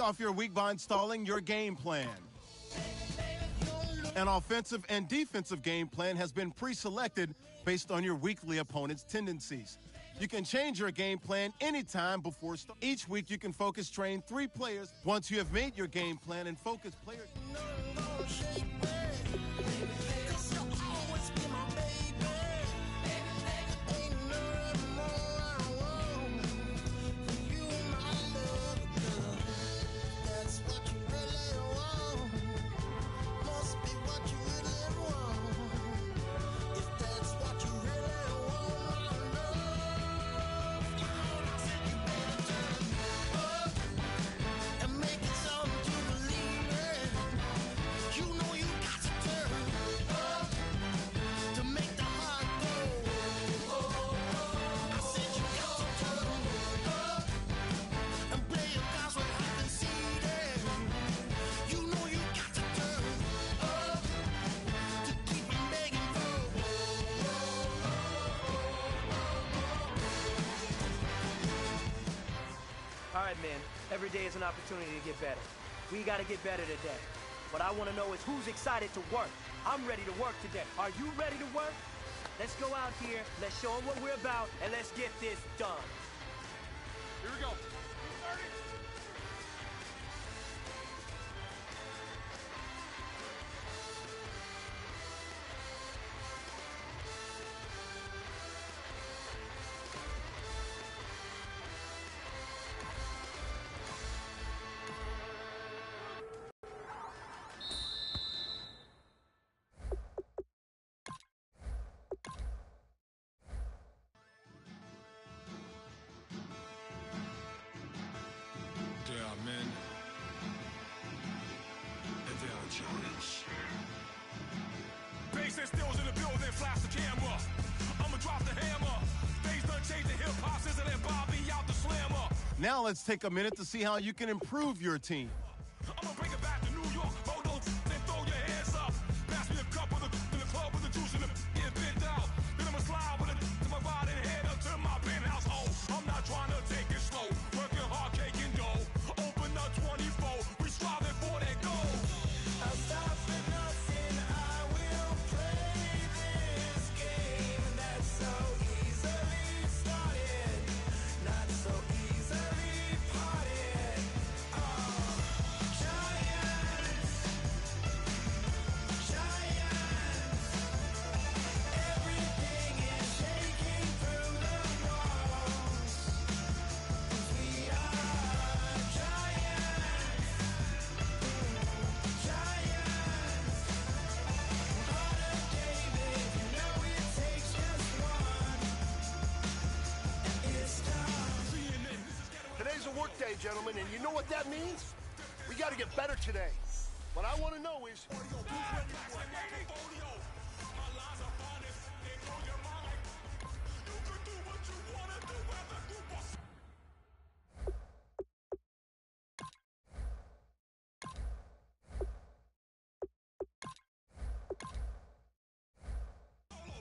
off your week by installing your game plan. An offensive and defensive game plan has been pre-selected based on your weekly opponent's tendencies. You can change your game plan anytime before start. Each week you can focus train 3 players. Once you have made your game plan and focus players. All right, man. Every day is an opportunity to get better. We got to get better today. What I want to know is who's excited to work. I'm ready to work today. Are you ready to work? Let's go out here, let's show them what we're about, and let's get this done. Here we go. 30. Man. Challenge. Bass and stills in the building, flash the camera. I'ma drop the hammer. Things done changed the hip-hop, Sizzle and Bobby out the slammer. Now let's take a minute to see how you can improve your team. I'ma bring it back to New York. Hold on, then throw your hands up. Pass me a cup of in the club with the juice in the get bent out. Then I'ma slide with it to my ride and head up to my penthouse. Oh, I'm not trying to take it slow. Working hard, cake and dough. Open up 24. We striving for that goal. I'll stop for nothing. I will play this game that's so easily started, not so easily parted. Giants, everything is shaking through the walls. We are giants. Heart of David, you know it takes just one, and it's done. Today's a work day, gentlemen, and you know what that means? We got to get better today. What I want to know is...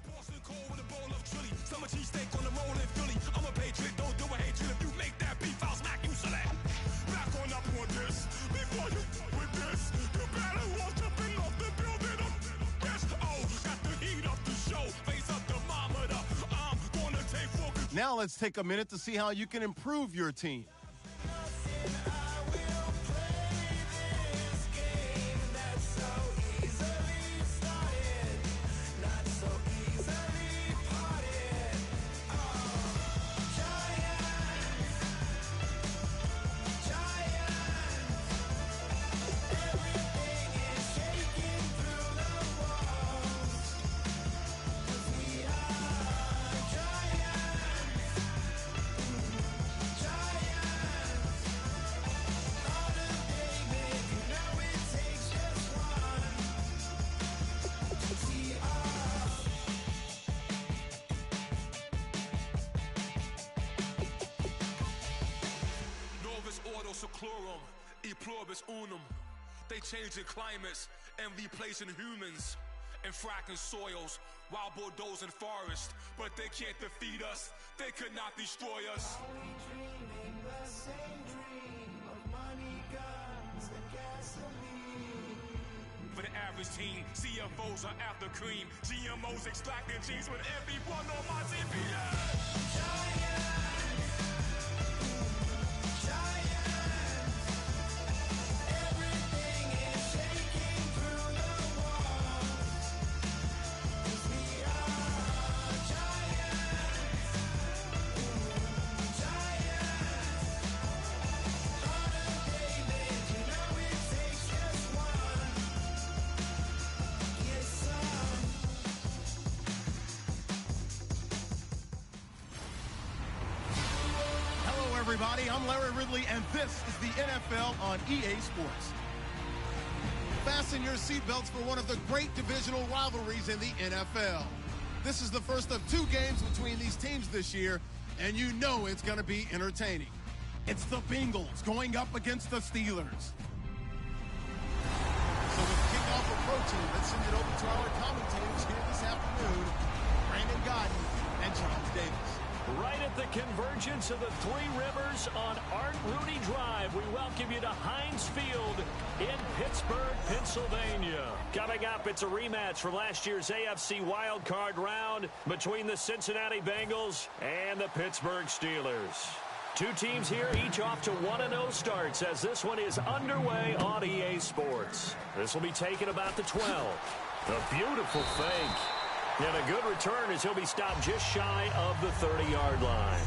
Boston cold with a bowl of chili. Summer cheesesteak on the roll in Philly. I'm a patriot, don't do a hatred. If you make that beef, I'll smack you silly. Back on up on this. Before you with this, you better walk jumping off the building up. Yes, oh, got the heat up the show. Face up the thermometer. I'm gonna take focus. Now let's take a minute to see how you can improve your team. I will play this game that's so easily started, not so easily parted. Everything is shaking through the walls. We are giants. Heart of David, you know it takes just one. We are. Novus ordo seclorum, e pluribus unum. They changing climates and replacing humans and fracking soils while bulldozing forests. But they can't defeat us. They could not destroy us. Are we dreaming the same dream of money, God? average team. CFOs are after cream. GMOs extracting genes with everyone on my team. Everything is shaking through the walls. 'Cause we are giants. Giants. Heart of David, you know it takes just one. Get some. Hello, everybody. I'm Larry Ridley, and this is the NFL on EA Sports. Fasten your seatbelts for one of the great divisional rivalries in the NFL. This is the first of 2 games between these teams this year, and you know it's going to be entertaining. It's the Bengals going up against the Steelers. So with kickoff approaching, let's send it over to our commentators here this afternoon, Brandon Godden and Charles Davis. Right at the convergence of the Three Rivers on Art Rooney Drive, we welcome you to Heinz Field in Pittsburgh, Pennsylvania. Coming up, it's a rematch from last year's AFC wildcard round between the Cincinnati Bengals and the Pittsburgh Steelers. 2 teams here, each off to 1-0 starts as this one is underway on EA Sports. This will be taken about the 12. A beautiful fake. And a good return as he'll be stopped just shy of the 30-yard line.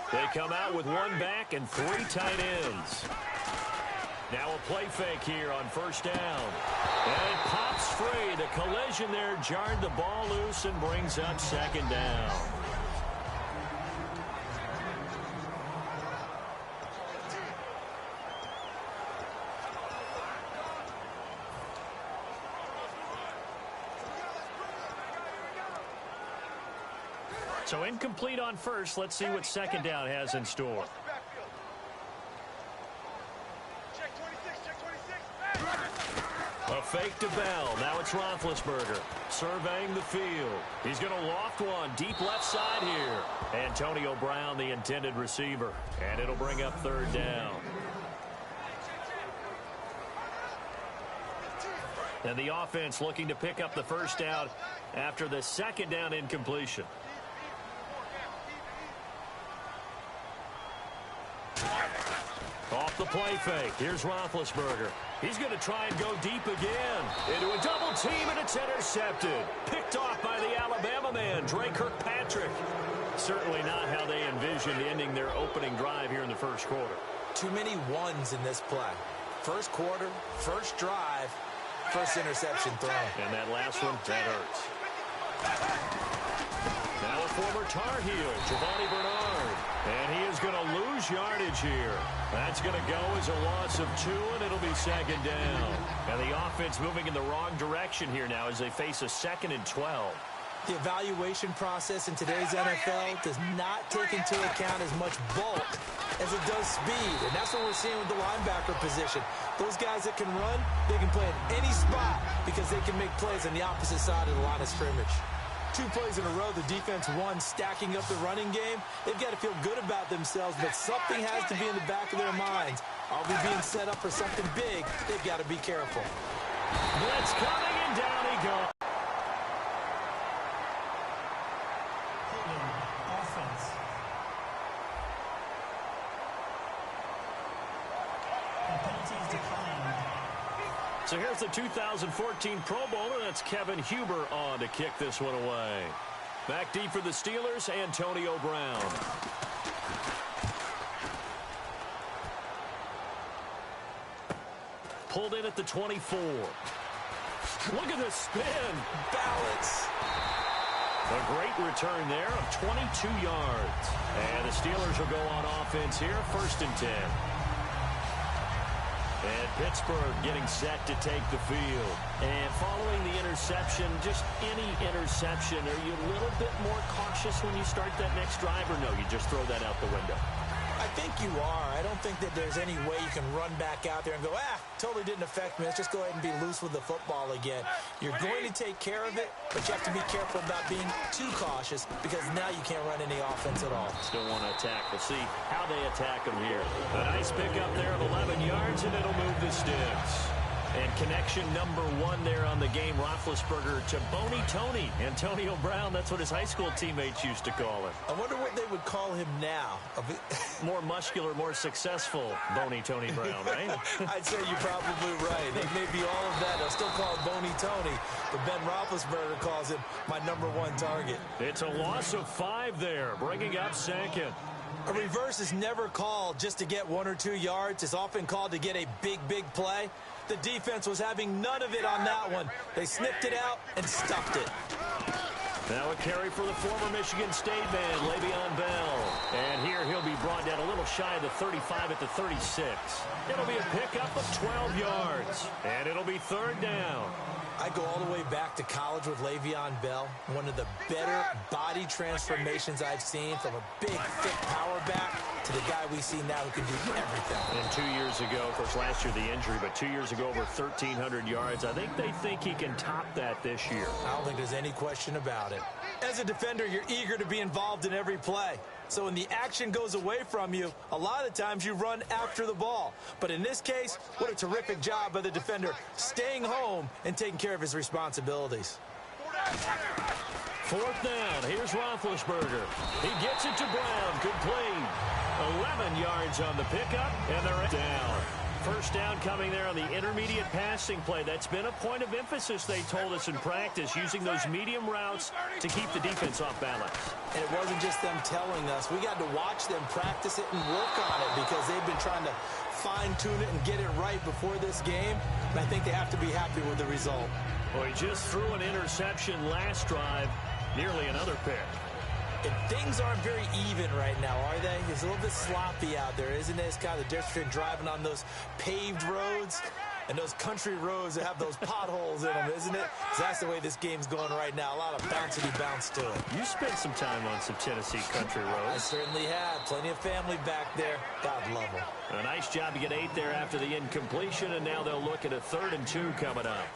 They come out with 1 back and 3 tight ends. Now a play fake here on first down. And it pops free. The collision there jarred the ball loose and brings up second down. So incomplete on first. Let's see what second down has in store. A fake to Bell. Now it's Roethlisberger surveying the field. He's going to loft one deep left side here. Antonio Brown, the intended receiver. And it'll bring up third down. And the offense looking to pick up the first down after the second down incompletion. Off the play fake. Here's Roethlisberger. He's going to try and go deep again. Into a double team, and it's intercepted. Picked off by the Alabama man, Dre Kirkpatrick. Certainly not how they envisioned ending their opening drive here in the first quarter. Too many ones in this play. First quarter, first drive, first interception thrown. And that last one, that hurts. Now a former Tar Heel, Giovanni Bernard. And he is going to lose yardage here. That's going to go as a loss of 2, and it'll be second down. And the offense moving in the wrong direction here now as they face a 2nd and 12. The evaluation process in today's NFL does not take into account as much bulk as it does speed. And that's what we're seeing with the linebacker position. Those guys that can run, they can play in any spot because they can make plays on the opposite side of the line of scrimmage. 2 plays in a row, the defense won, stacking up the running game. They've got to feel good about themselves, but something has to be in the back of their minds. Are we being set up for something big? They've got to be careful. Blitz coming, and down he goes. Offense. And penalties declined. So here's the 2014 Pro Bowler. That's Kevin Huber on to kick this one away. Back deep for the Steelers, Antonio Brown. Pulled in at the 24. Look at the spin. Balance. A great return there of 22 yards. And the Steelers will go on offense here, 1st and 10. And Pittsburgh getting set to take the field. And following the interception, just any interception, are you a little bit more cautious when you start that next drive, or no, you just throw that out the window? I think you are. I don't think that there's any way you can run back out there and go, totally didn't affect me. Let's just go ahead and be loose with the football again. You're going to take care of it, but you have to be careful about being too cautious because now you can't run any offense at all. Still want to attack. We'll see how they attack them here. A nice pickup there of 11 yards, and it'll move the sticks. And connection number 1 there on the game, Roethlisberger to Boney Tony. Antonio Brown, that's what his high school teammates used to call him. I wonder what they would call him now. More muscular, more successful Boney Tony Brown, right? I'd say you're probably right. It may be all of that. They'll still call it Boney Tony, but Ben Roethlisberger calls him my number 1 target. It's a loss of 5 there, bringing up 2nd. A reverse is never called just to get 1 or 2 yards. It's often called to get a big play. The defense was having none of it on that one. They snipped it out and stuffed it. Now a carry for the former Michigan State man, Le'Veon Bell. And here he'll be brought down a little shy of the 35 at the 36. It'll be a pickup of 12 yards. And it'll be 3rd down. I go all the way back to college with Le'Veon Bell. One of the better body transformations I've seen, from a big, thick power back to the guy we see now who can do everything. And 2 years ago, of course, last year the injury, but 2 years ago over 1,300 yards. I think they think he can top that this year. I don't think there's any question about it. As a defender, you're eager to be involved in every play. So when the action goes away from you, a lot of times you run after the ball. But in this case, what a terrific job by the defender, staying home and taking care of his responsibilities. 4th down. Here's Roethlisberger. He gets it to Brown. Complete. 11 yards on the pickup, and they're down. 1st down coming there on the intermediate passing play. That's been a point of emphasis, they told us in practice, using those medium routes to keep the defense off balance. And it wasn't just them telling us. We got to watch them practice it and work on it because they've been trying to fine-tune it and get it right before this game. And I think they have to be happy with the result. Well, he just threw an interception last drive, nearly another pick. And things aren't very even right now, are they? It's a little bit sloppy out there, isn't it? It's kind of the difference between driving on those paved roads and those country roads that have those potholes in them, isn't it? So that's the way this game's going right now. A lot of bouncy bounce to it. You spent some time on some Tennessee country roads. I certainly have. Plenty of family back there. God love them. A nice job to get 8 there after the incompletion, and now they'll look at a 3rd and 2 coming up.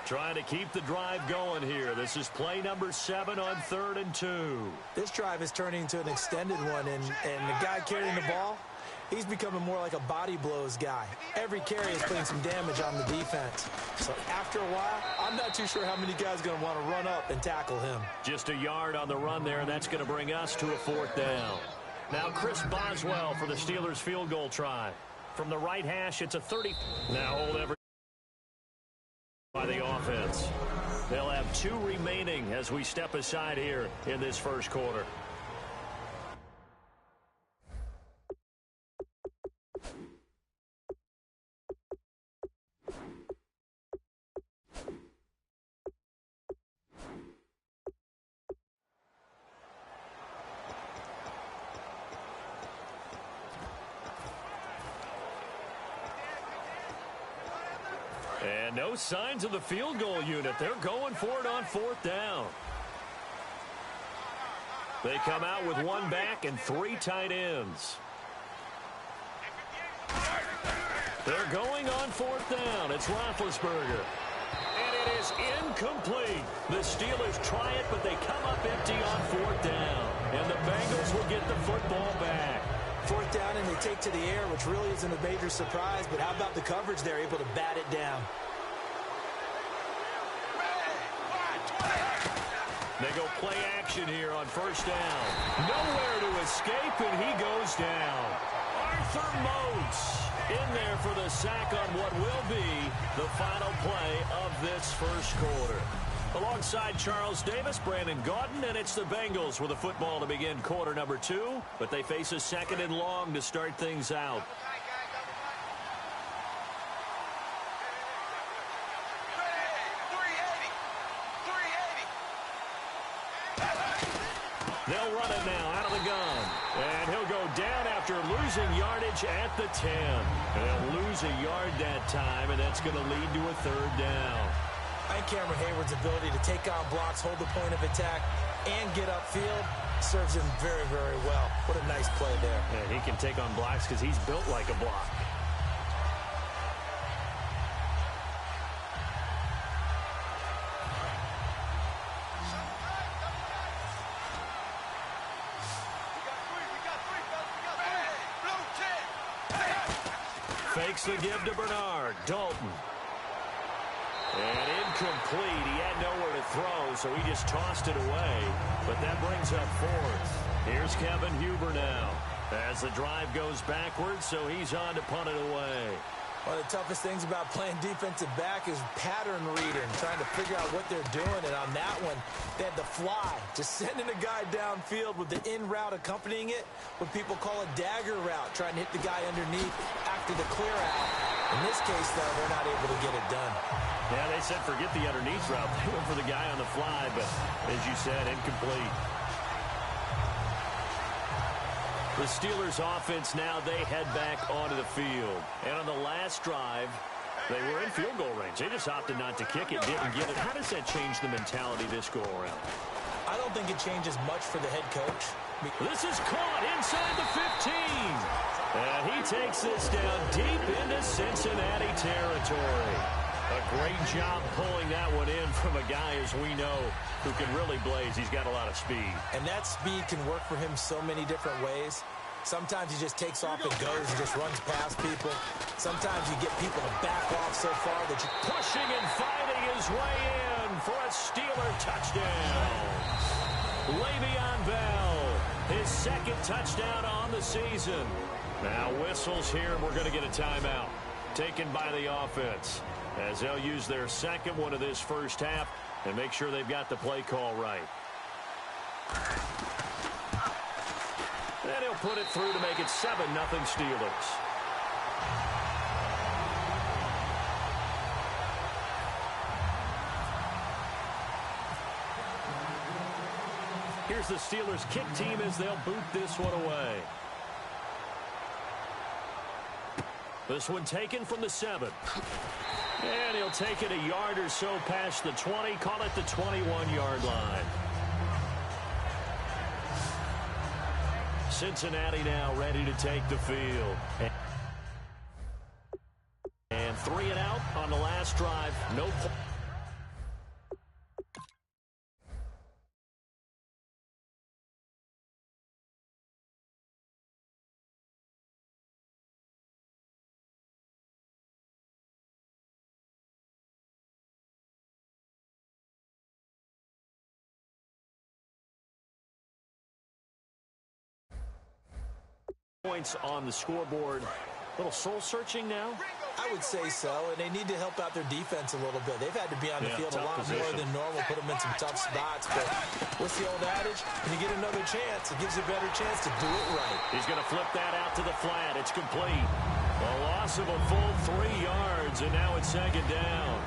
Trying to keep the drive going here. This is play number 7 on 3rd and 2. This drive is turning into an extended one, and the guy carrying the ball, he's becoming more like a body blows guy. Every carry is putting some damage on the defense. So after a while, I'm not too sure how many guys are going to want to run up and tackle him. Just a yard on the run there, and that's going to bring us to a 4th down. Now Chris Boswell for the Steelers field goal try. From the right hash, it's a 30. Now hold every by the offense. They'll have 2 remaining as we step aside here in this 1st quarter. And no signs of the field goal unit. They're going for it on 4th down. They come out with 1 back and 3 tight ends. They're going on 4th down. It's Roethlisberger. And it is incomplete. The Steelers try it, but they come up empty on 4th down. And the Bengals will get the football back. 4th down, and they take to the air, which really isn't a major surprise. But how about the coverage? They're able to bat it down. They go play action here on 1st down. Nowhere to escape, and he goes down. Arthur Moats in there for the sack on what will be the final play of this 1st quarter. Alongside Charles Davis, Brandon Gaudin, and it's the Bengals with the football to begin quarter number 2, but they face a 2nd and long to start things out. They'll run it now out of the gun. And he'll go down after losing yardage at the 10. And they'll lose a yard that time, and that's going to lead to a third down. I think Cameron Hayward's ability to take on blocks, hold the point of attack, and get upfield serves him very, very well. What a nice play there. Yeah, he can take on blocks because he's built like a block. Fakes the give to Bernard. Dalton. And incomplete. He had nowhere to throw, so he just tossed it away. But that brings up fourth. Here's Kevin Huber now. As the drive goes backwards, so he's on to punt it away. One of the toughest things about playing defensive back is pattern reading, trying to figure out what they're doing. And on that one, they had the fly, just sending a guy downfield with the in route accompanying it, what people call a dagger route, trying to hit the guy underneath after the clear out. In this case, though, they're not able to get it done. Yeah, they said forget the underneath route. They went for the guy on the fly, but as you said, incomplete. The Steelers offense now, they head back onto the field. And on the last drive, they were in field goal range. They just opted not to kick it, didn't get it. How does that change the mentality this go around? I don't think it changes much for the head coach. This is caught inside the 15. And he takes this down deep into Cincinnati territory. A great job pulling that one in from a guy, as we know, who can really blaze. He's got a lot of speed. And that speed can work for him so many different ways. Sometimes he just takes off and goes and just runs past people. Sometimes you get people to back off so far that you pushing and fighting his way in for a Steeler touchdown. Le'Veon Bell, his second touchdown on the season. Now whistles here, and we're going to get a timeout taken by the offense, as they'll use their second one of this first half and make sure they've got the play call right. And he'll put it through to make it 7-0 Steelers. Here's the Steelers kick team as they'll boot this one away. This one taken from the 7. And he'll take it a yard or so past the 20, call it the 21-yard line. Cincinnati now ready to take the field. And 3 and out on the last drive. No point. Points on the scoreboard. A little soul-searching now? I would say so, and they need to help out their defense a little bit. They've had to be on the field a lot more than normal, put them in some tough spots. But what's the old adage? When you get another chance, it gives you a better chance to do it right. He's going to flip that out to the flat. It's complete. A loss of a full 3 yards, and now it's second down.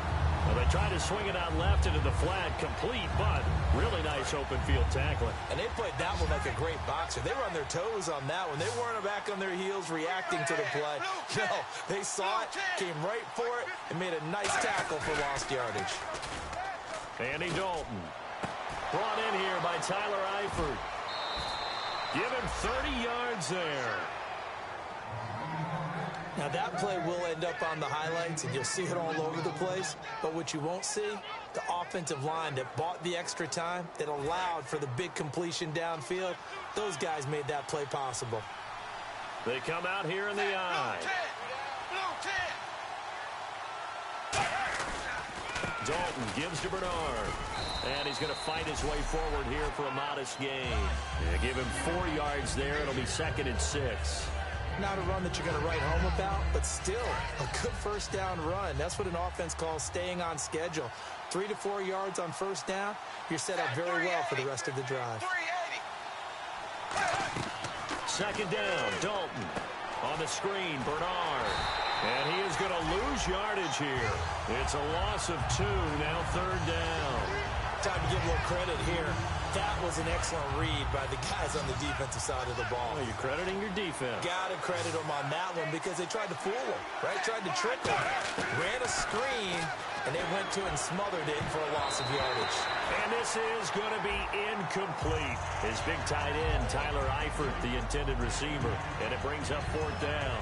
Well, they tried to swing it out left into the flat, complete, but really nice open field tackling. And they played that one like a great boxer. They were on their toes on that one. They weren't back on their heels reacting to the play. No, they saw it, came right for it, and made a nice tackle for lost yardage. Andy Dalton brought in here by Tyler Eifert. Give him 30 yards there. Now, that play will end up on the highlights, and you'll see it all over the place. But what you won't see, the offensive line that bought the extra time, that allowed for the big completion downfield, those guys made that play possible. They come out here in the eye. Dalton gives to Bernard. And he's going to fight his way forward here for a modest gain. Yeah, give him 4 yards there. It'll be 2nd and 6. Not a run that you're going to write home about, but still a good first down run. That's what an offense calls staying on schedule. 3 to 4 yards on first down, you're set up very well for the rest of the drive. Second down, Dalton. On the screen, Bernard. And he is going to lose yardage here. It's a loss of 2, now 3rd down. Time to give a little credit here. That was an excellent read by the guys on the defensive side of the ball. Well, you're crediting your defense. Got to credit them on that one because they tried to fool him, right? Tried to trick him. Ran a screen, and they went to it and smothered it for a loss of yardage. And this is going to be incomplete. His big tight end, Tyler Eifert, the intended receiver. And it brings up 4th down.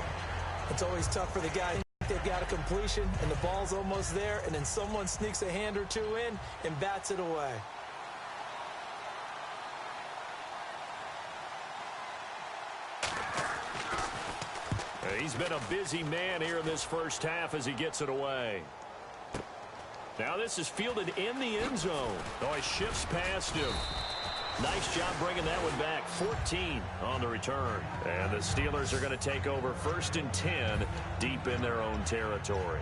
It's always tough for the guy. They've got a completion, and the ball's almost there, and then someone sneaks a hand or two in and bats it away. He's been a busy man here in this first half as he gets it away. Now this is fielded in the end zone. Oh, he shifts past him. Nice job bringing that one back. 14 on the return. And the Steelers are going to take over 1st and 10 deep in their own territory.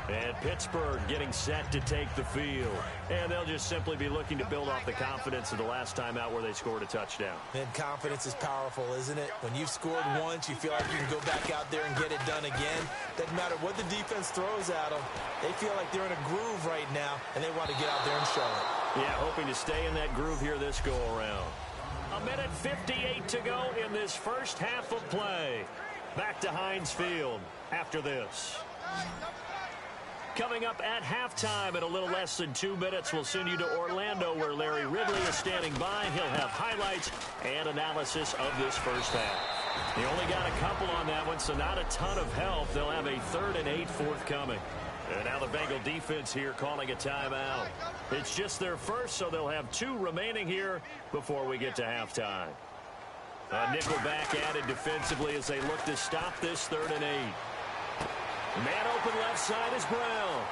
And Pittsburgh getting set to take the field. And they'll just simply be looking to build off the confidence of the last time out where they scored a touchdown. And confidence is powerful, isn't it? When you've scored once, you feel like you can go back out there and get it done again. Doesn't matter what the defense throws at them. They feel like they're in a groove right now, and they want to get out there and show it. Yeah, hoping to stay in that groove here this go-around. 1:58 to go in this first half of play. Back to Heinz Field after this. Coming up at halftime in a little less than 2 minutes, we'll send you to Orlando where Larry Ridley is standing by. He'll have highlights and analysis of this first half. He only got a couple on that one, so not a ton of help. They'll have a 3rd and 8 forthcoming. And now the Bengal defense here calling a timeout. It's just their first, so they'll have 2 remaining here before we get to halftime. A nickel back added defensively as they look to stop this 3rd and 8. Man open left side is Brown.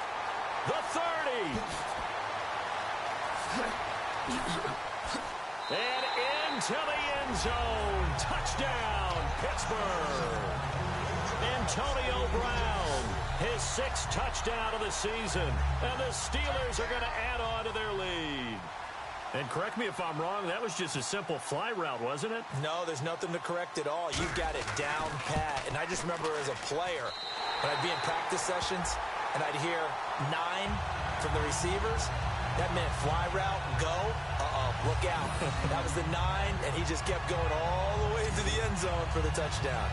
The 30. And into the end zone. Touchdown, Pittsburgh. Antonio Brown, his 6th touchdown of the season. And the Steelers are going to add on to their lead. And correct me if I'm wrong, that was just a simple fly route, wasn't it? No, there's nothing to correct at all. You got it down pat. And I just remember as a player, when I'd be in practice sessions and I'd hear 9 from the receivers, that meant fly route, go, look out. That was the 9, and he just kept going all the way to the end zone for the touchdown.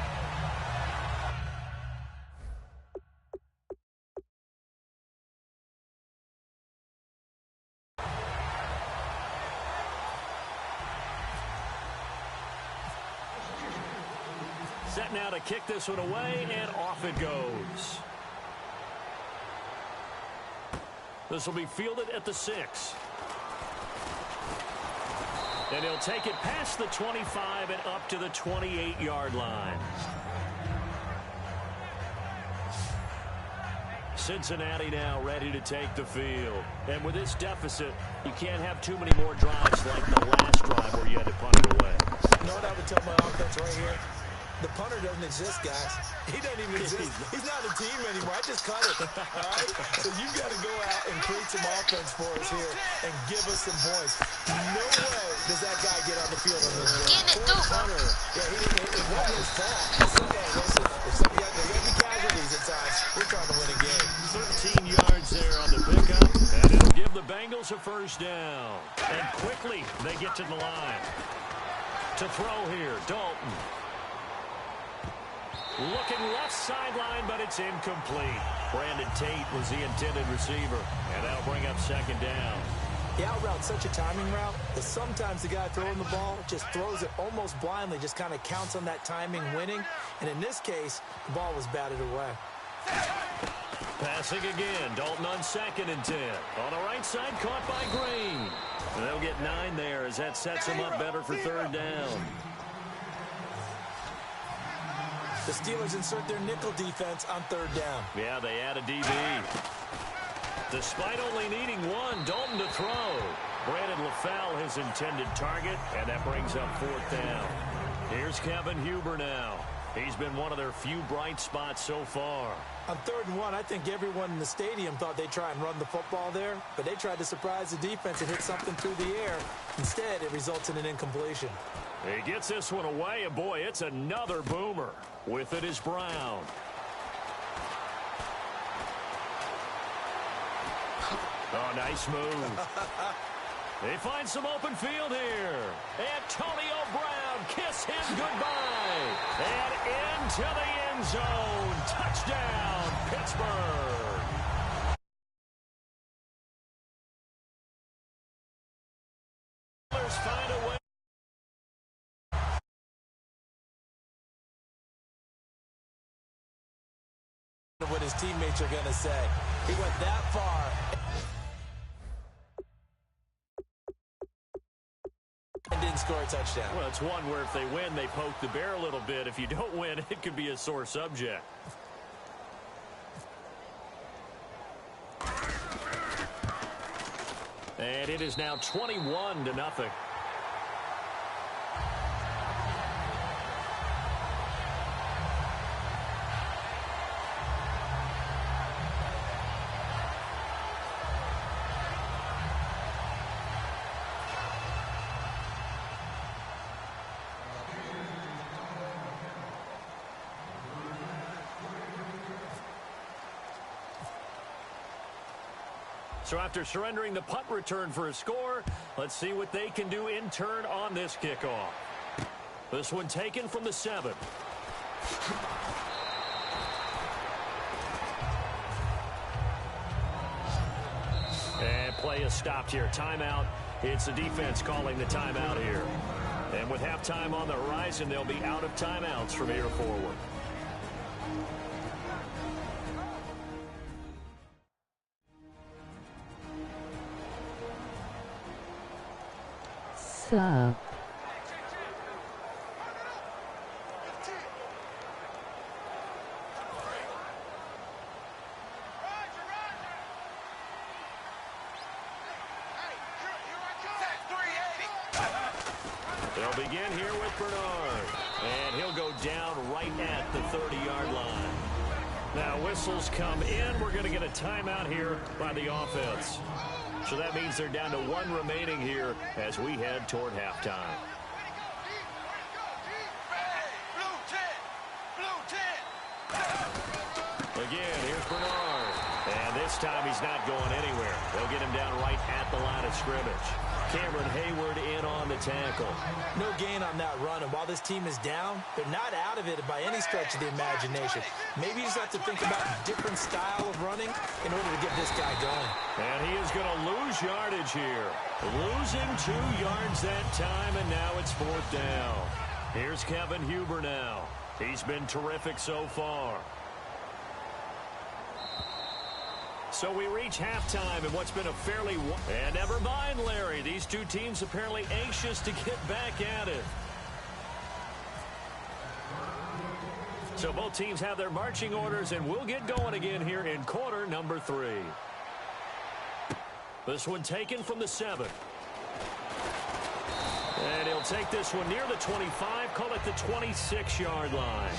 Set now to kick this one away, and off it goes. This will be fielded at the 6. And he'll take it past the 25 and up to the 28-yard line. Cincinnati now ready to take the field. And with this deficit, you can't have too many more drives like the last drive where you had to punt it away. You know what I would tell my offense right here? The punter doesn't exist, guys. He doesn't even exist. He's not a team anymore. I just cut it. All right? So you've got to go out and create some offense for us here and give us some points. No way does that guy get on the field on this game. Poor punter. Yeah, it wasn't his fault. Listen, there's going to be casualties at times. We're trying to win a game. 13 yards there on the pickup, and it'll give the Bengals a first down. And quickly, they get to the line. To throw here, Dalton. Looking left sideline, but it's incomplete. Brandon Tate was the intended receiver, and that'll bring up 2nd down. The out route's such a timing route that sometimes the guy throwing the ball just throws it almost blindly, just kind of counts on that timing winning. And in this case, the ball was batted away. Passing again. Dalton on 2nd and 10. On the right side, caught by Green. And they'll get 9 there as that sets them up better for 3rd down. The Steelers insert their nickel defense on 3rd down. Yeah, they add a DB. Despite only needing 1, Dalton to throw. Brandon LaFell his intended target, and that brings up 4th down. Here's Kevin Huber now. He's been one of their few bright spots so far. On 3rd and 1, I think everyone in the stadium thought they'd try and run the football there, but they tried to surprise the defense and hit something through the air. Instead, it results in an incompletion. He gets this one away, and boy, it's another boomer. With it is Brown. Oh, nice move. They find some open field here. Antonio Brown, kiss him goodbye. And into the end zone. Touchdown, Pittsburgh. Find a way. What his teammates are going to say. He went that far. And didn't score a touchdown. Well, it's one where if they win, they poke the bear a little bit. If you don't win, it could be a sore subject. And it is now 21-0. So after surrendering the punt return for a score, let's see what they can do in turn on this kickoff. This one taken from the 7. And play is stopped here. Timeout. It's the defense calling the timeout here. And with halftime on the horizon, they'll be out of timeouts from here forward. Sup? They'll begin here with Bernard. And he'll go down right at the 30-yard line. Now whistles come in. We're going to get a timeout here by the offense. So that means they're down to 1 remaining here as we head toward halftime. Again, here's Bernard. And this time he's not going anywhere. They'll get him down right at the line of scrimmage. Cameron Hayward in on the tackle. No gain on that run, and while this team is down, they're not out of it by any stretch of the imagination. Maybe you just have to think about a different style of running in order to get this guy going. And he is going to lose yardage here. Losing 2 yards that time, and now it's 4th down. Here's Kevin Huber now. He's been terrific so far. So we reach halftime in what's been a fairly... And never mind, Larry. These two teams apparently anxious to get back at it. So both teams have their marching orders, and we'll get going again here in quarter number 3. This one taken from the 7. And he'll take this one near the 25, call it the 26-yard line.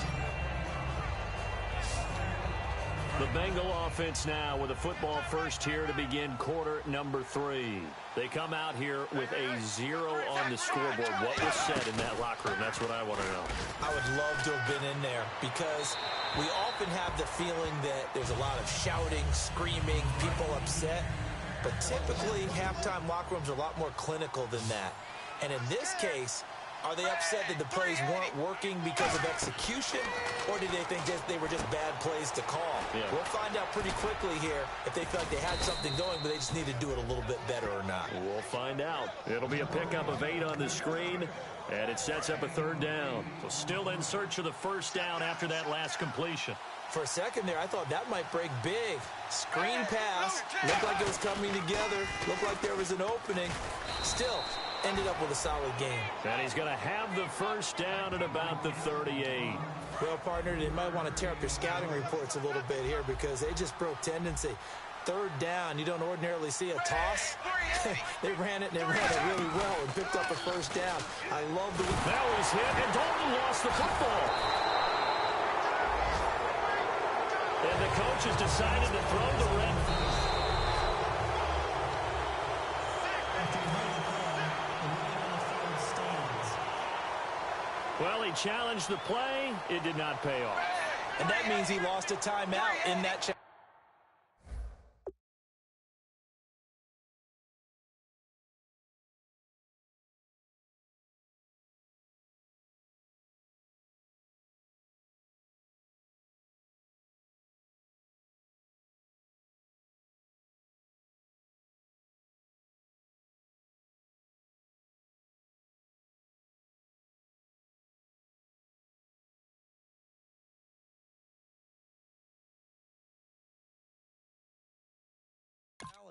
The Bengal offense now with a football first here to begin quarter number 3. They come out here with a 0 on the scoreboard. What was said in that locker room? That's what I want to know. I would love to have been in there because we often have the feeling that there's a lot of shouting, screaming, people upset. But typically, halftime locker rooms are a lot more clinical than that. And in this case, are they upset that the plays weren't working because of execution, or did they think that they were just bad plays to call? Yeah. We'll find out pretty quickly here if they feel like they had something going, but they just need to do it a little bit better or not. We'll find out. It'll be a pickup of 8 on the screen, and it sets up a 3rd down. So still in search of the 1st down after that last completion. For a second there, I thought that might break big. Screen pass, looked like it was coming together, looked like there was an opening. Still, ended up with a solid game. And he's going to have the 1st down at about the 38. Well, partner, they might want to tear up your scouting reports a little bit here because they just broke tendency. 3rd down, you don't ordinarily see a toss. They ran it, and they ran it really well and picked up a 1st down. I love the... Now he's hit, and Dalton lost the football. And the coach has decided to throw the red. Well, he challenged the play. It did not pay off. And that means he lost a timeout in that challenge.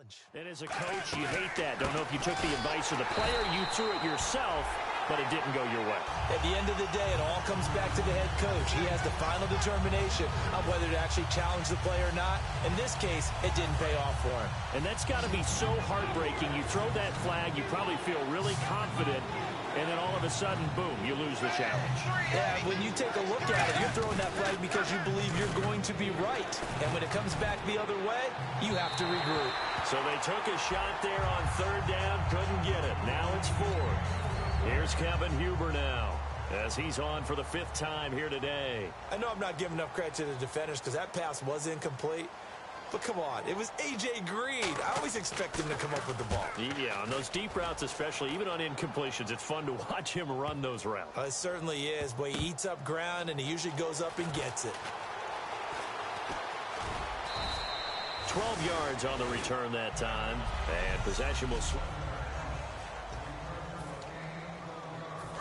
challenge. And as a coach, you hate that. Don't know if you took the advice of the player, you threw it yourself, but it didn't go your way. At the end of the day, it all comes back to the head coach. He has the final determination on whether to actually challenge the play or not. In this case, it didn't pay off for him. And that's got to be so heartbreaking. You throw that flag, you probably feel really confident, and then all of a sudden, boom, you lose the challenge. Yeah, when you take a look at it, you're throwing that flag because you believe you're going to be right. And when it comes back the other way, you have to regroup. So they took a shot there on third down, couldn't get it. Now it's fourth. Here's Kevin Huber now, as he's on for the 5th time here today. I know I'm not giving enough credit to the defenders because that pass was incomplete. But come on, it was A.J. Green. I always expect him to come up with the ball. Yeah, on those deep routes especially, even on incompletions, it's fun to watch him run those routes. It certainly is, but he eats up ground and he usually goes up and gets it. 12 yards on the return that time, and possession will swing.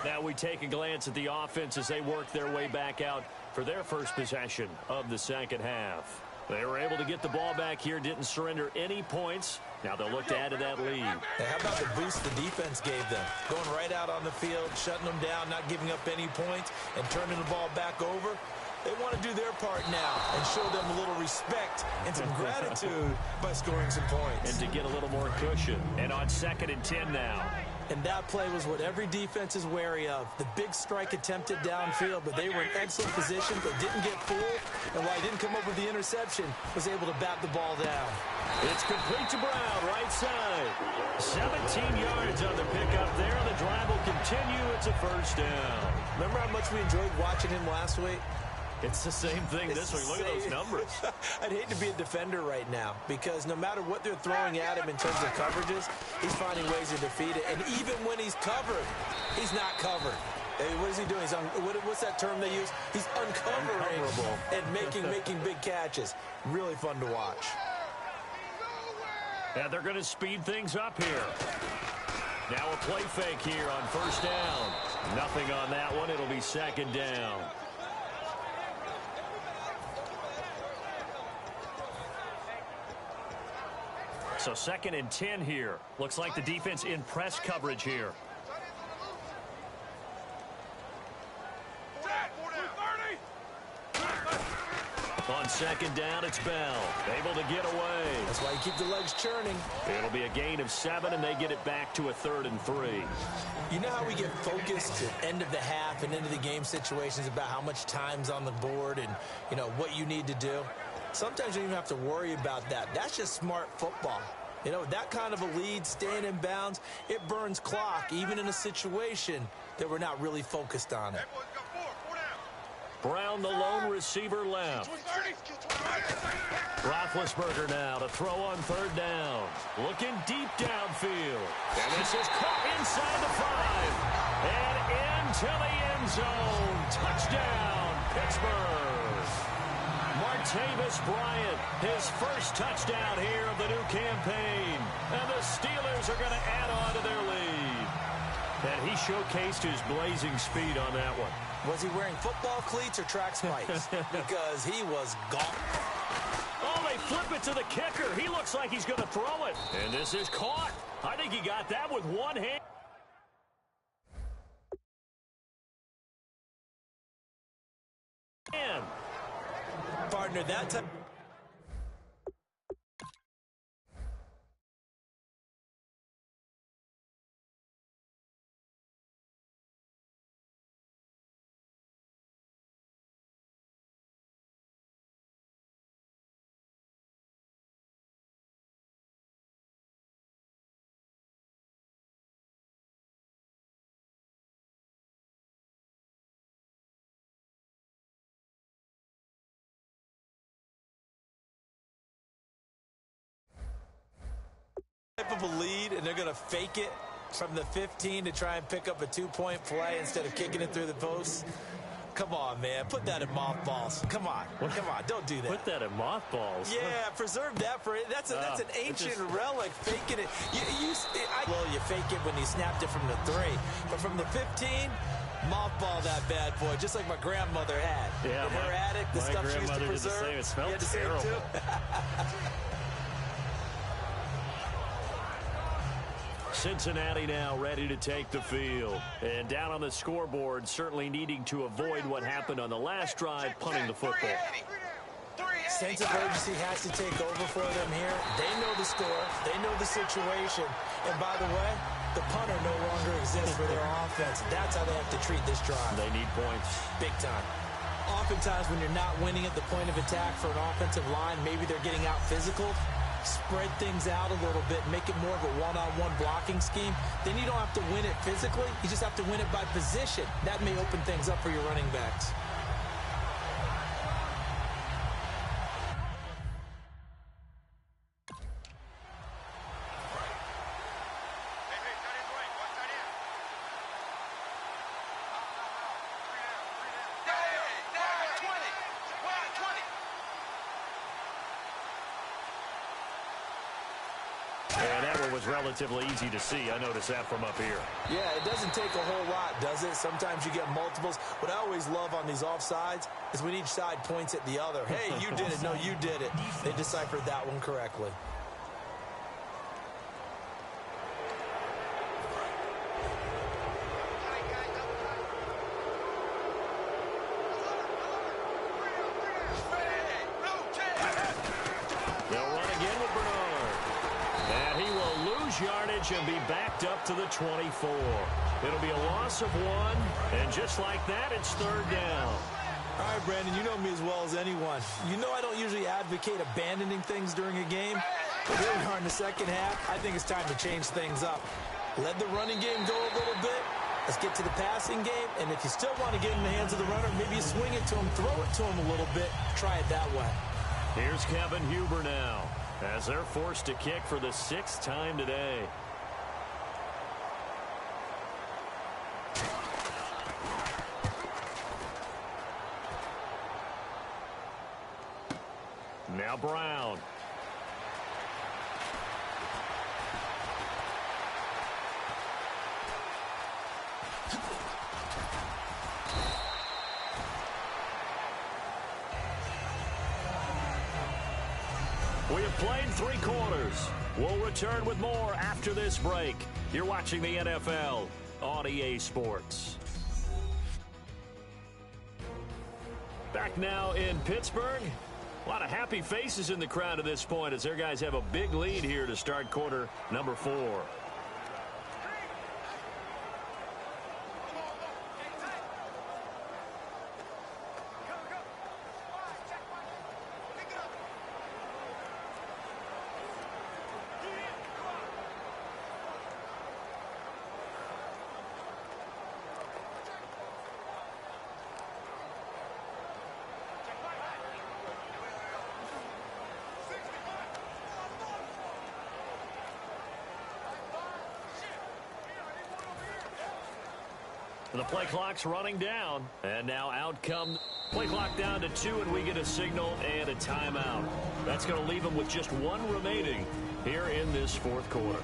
Now we take a glance at the offense as they work their way back out for their first possession of the second half. They were able to get the ball back here, didn't surrender any points. Now they'll look to add to that lead. Hey, how about the boost the defense gave them? Going right out on the field, shutting them down, not giving up any points, and turning the ball back over. They want to do their part now and show them a little respect and some gratitude by scoring some points. And to get a little more cushion. And on 2nd and 10 now. And that play was what every defense is wary of. The big strike attempted downfield, but they were in excellent position, but didn't get fooled. And while he didn't come up with the interception, was able to bat the ball down. It's complete to Brown, right side. 17 yards on the pickup there. The drive will continue. It's a first down. Remember how much we enjoyed watching him last week? It's the same thing this week. Look at those numbers. I'd hate to be a defender right now because no matter what they're throwing at him in terms of coverages, he's finding ways to defeat it. And even when he's covered, he's not covered. Hey, what is he doing? What's that term they use? He's uncovering and making big catches. Really fun to watch. Yeah, they're going to speed things up here. Now a play fake here on first down. Nothing on that one. It'll be 2nd down. So 2nd and 10 here. Looks like the defense in press coverage here. On 2nd down, it's Bell. Able to get away. That's why you keep the legs churning. It'll be a gain of 7, and they get it back to a 3rd and 3. You know how we get focused at end of the half and into the game situations about how much time's on the board and, you know, what you need to do? Sometimes you don't even have to worry about that. That's just smart football. You know, that kind of a lead, staying in bounds, it burns clock, even in a situation that we're not really focused on it. Brown, the lone receiver, left. Roethlisberger now to throw on 3rd down. Looking deep downfield. And this is caught inside the 5. And into the end zone. Touchdown, Pittsburgh. Martavis Bryant, his first touchdown here of the new campaign. And the Steelers are going to add on to their lead. And he showcased his blazing speed on that one. Was he wearing football cleats or track spikes? Because he was gone. Oh, they flip it to the kicker. He looks like he's going to throw it. And this is caught. I think he got that with one hand. Partner, that time. Of a lead, and they're going to fake it from the 15 to try and pick up a 2-point play instead of kicking it through the post. Come on, man. Put that in mothballs. Come on. Come on. Don't do that. Put that in mothballs. Yeah, preserve that for it. That's an ancient relic, faking it. You fake it when you snapped it from the 3. But from the 15, mothball that bad boy, just like my grandmother had. Yeah, in her attic, the stuff she used to preserve. It smelled terrible. Cincinnati now ready to take the field. And down on the scoreboard, certainly needing to avoid what happened on the last drive, punting the football. Sense of urgency has to take over for them here. They know the score. They know the situation. And by the way, the punter no longer exists for their offense. That's how they have to treat this drive. They need points. Big time. Oftentimes when you're not winning at the point of attack for an offensive line, maybe they're getting out physical. Spread things out a little bit, make it more of a one-on-one blocking scheme. Then you don't have to win it physically. You just have to win it by position. That may open things up for your running backs. And that one was relatively easy to see. I noticed that from up here. Yeah, it doesn't take a whole lot, does it? Sometimes you get multiples. What I always love on these offsides is when each side points at the other. Hey, you did it. No, you did it. They deciphered that one correctly. Yardage and be backed up to the 24. It'll be a loss of 1, and just like that, it's third down. All right, Brandon, you know me as well as anyone. You know I don't usually advocate abandoning things during a game, but here we are in the second half. I think it's time to change things up. Let the running game go a little bit. Let's get to the passing game, and if you still want to get in the hands of the runner, maybe you swing it to him, throw it to him a little bit. Try it that way. Here's Kevin Huber now, as they're forced to kick for the 6th time today. Now Brown. We have played 3 quarters. We'll return with more after this break. You're watching the NFL on EA Sports. Back now in Pittsburgh. A lot of happy faces in the crowd at this point as their guys have a big lead here to start quarter number 4. The play clock's running down, and now out come play clock down to 2, and we get a signal and a timeout. That's going to leave them with just 1 remaining here in this 4th quarter.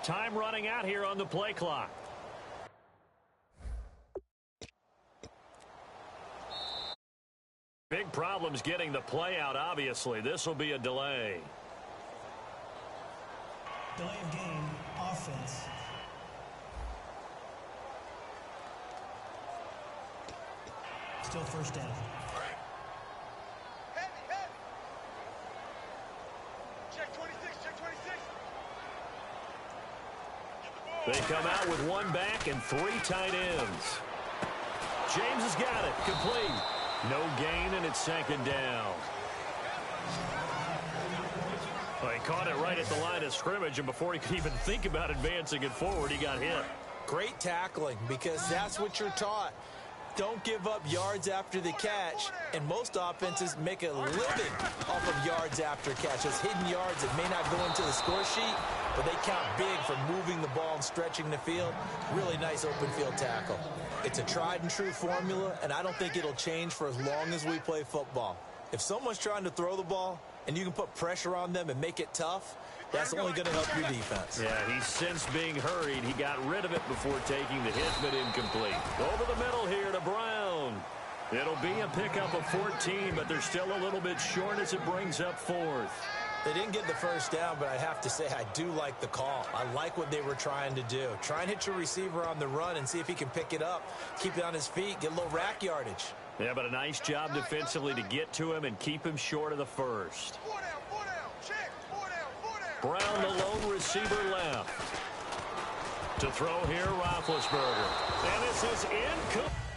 Time running out here on the play clock. Big problems getting the play out, obviously. This will be a delay. Delay of game, offense. Still first down. Check 26, check 26. They come out with one back and 3 tight ends. James has got it. Complete. No gain, and it's 2nd down. Well, he caught it right at the line of scrimmage, and before he could even think about advancing it forward, he got hit. Great tackling, because that's what you're taught. Don't give up yards after the catch, and most offenses make a living off of yards after catch. Those hidden yards that may not go into the score sheet, but they count big for moving the ball and stretching the field. Really nice open field tackle. It's a tried and true formula, and I don't think it'll change for as long as we play football. If someone's trying to throw the ball and you can put pressure on them and make it tough, that's only going to help your defense. Yeah, he's since being hurried. He got rid of it before taking the hit, but incomplete. Over the middle here to Brown. It'll be a pickup of 14, but they're still a little bit short as it brings up 4th. They didn't get the first down, but I have to say I do like the call. I like what they were trying to do. Try and hit your receiver on the run and see if he can pick it up, keep it on his feet, get a little rack yardage. Yeah, but a nice job defensively to get to him and keep him short of the first. 4 down, 4 down. Check, 4 down, 4 down. Brown, the lone receiver left. To throw here, Roethlisberger. And this is incomplete.